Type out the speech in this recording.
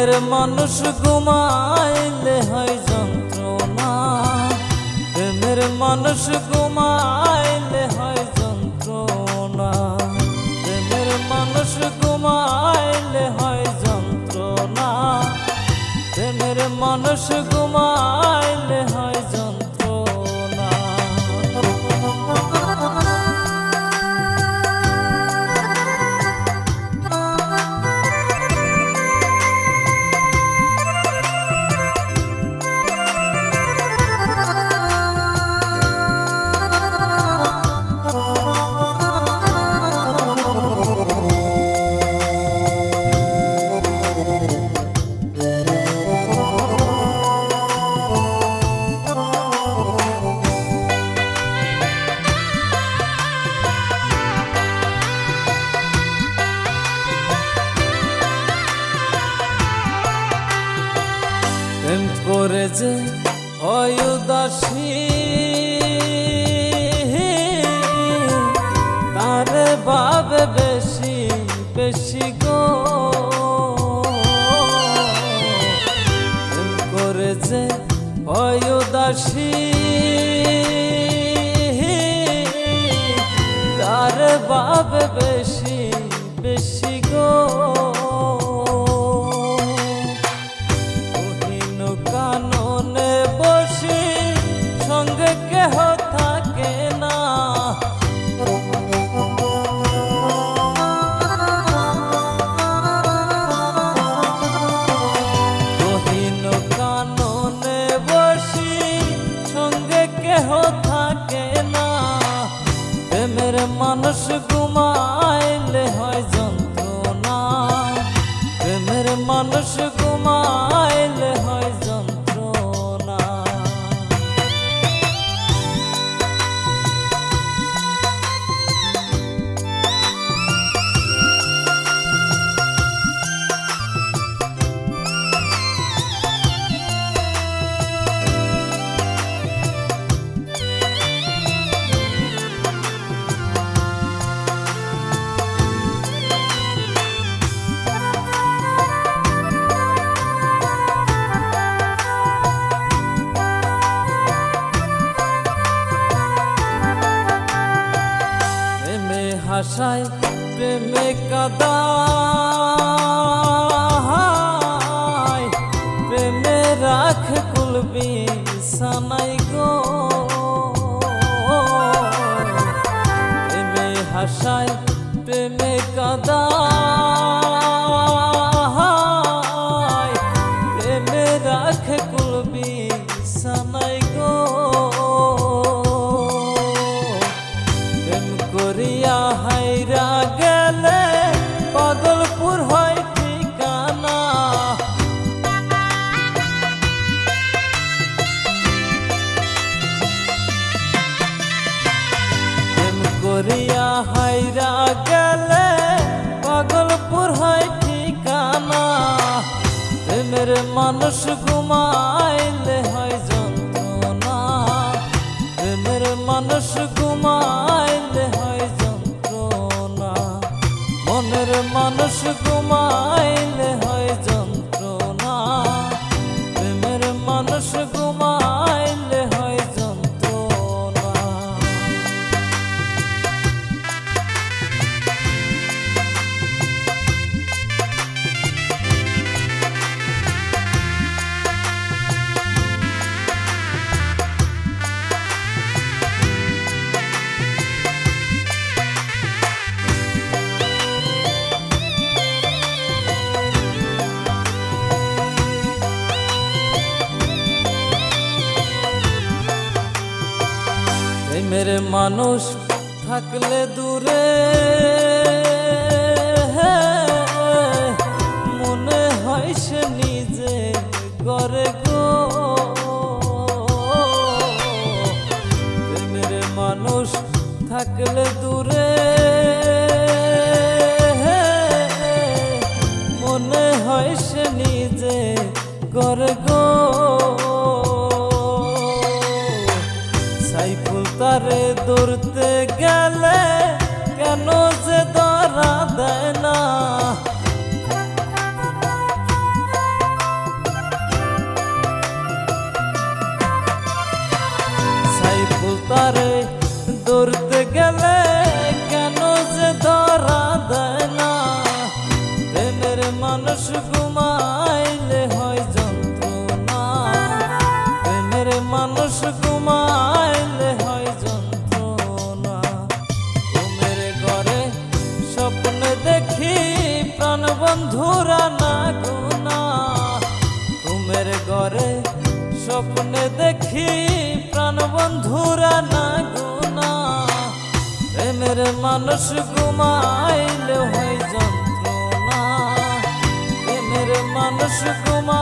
প্রেমের মানুষ ঘুমাইলে হয় যন্ত্রণা, প্রেমের মানুষ ঘুমাইলে হয় যন্ত্রণা, প্রেমের মানুষ ঘুমাইলে হয় যন্ত্রণা, প্রেমের মানুষ ঘুমাইলে হয় যন্ত্রণা। প্রেম করে যে হয় উদাসী, তারে ভাবে বেশি বেশি গো। প্রেম করে যে হয় উদাসী, তারে ভাবে বেশি বেশি গো। কাননে বসি সঙ্গে কেহ থাকে না, গহীন কাননে বসি সঙ্গে কেহ থাকে না। প্রেমের মানুষ ঘুমাইলে হয় যন্ত্রণা, প্রেমের মানুষ ঘুমাইলে হয় যন্ত্রণা। হাসায় প্রেমে কাদায়, প্রেমে রাখ কুলবি সানাই গো। প্রেমে হাসায় প্রেমে কাদায়, প্রেমে রাখ কুলবি সানাই গো। করিয়া হাইরা গেলে পাগলপুর হয় ঠিকানা, প্রেম করিয়া হাইরা গেলে পাগলপুর হয় ঠিকানা। প্রেমের মানুষ ঘুমাইলে হয় যন্ত্রণা, প্রেমের মানুষ ঘুমাইলে হয় যন্ত্রণা, মনের মানুষ ঘুমাইলে হয় যন্ত্রণা, প্রেমের মানুষ ঘুমাইলে হয় যন্ত্রণা। প্রেমের মানুষ থাকলে দূরে মনে হয় সে নিজে ঘরে গো। প্রেমের মানুষ থাকলে দূরে মনে হয় সে নিজে ঘরে গো। সাইফুল তারে ধরতে গেলে কেন যে ধরা দেয় না, প্রেমের মানুষ ঘুমাইলে হয় যন্ত্রণা, প্রেমের মানুষ ঘুমাইলে হয় যন্ত্রণা। ঘুমের ঘরে স্বপ্নে দেখি প্রাণ বন্ধুরা না গুনা, ঘুমের ঘরে স্বপ্নে দেখি প্রাণ বন্ধুরা না গুনা। প্রেমের মানুষ ঘুমাইলে হয় যন্ত্রণা, প্রেমের মানুষ ঘুমা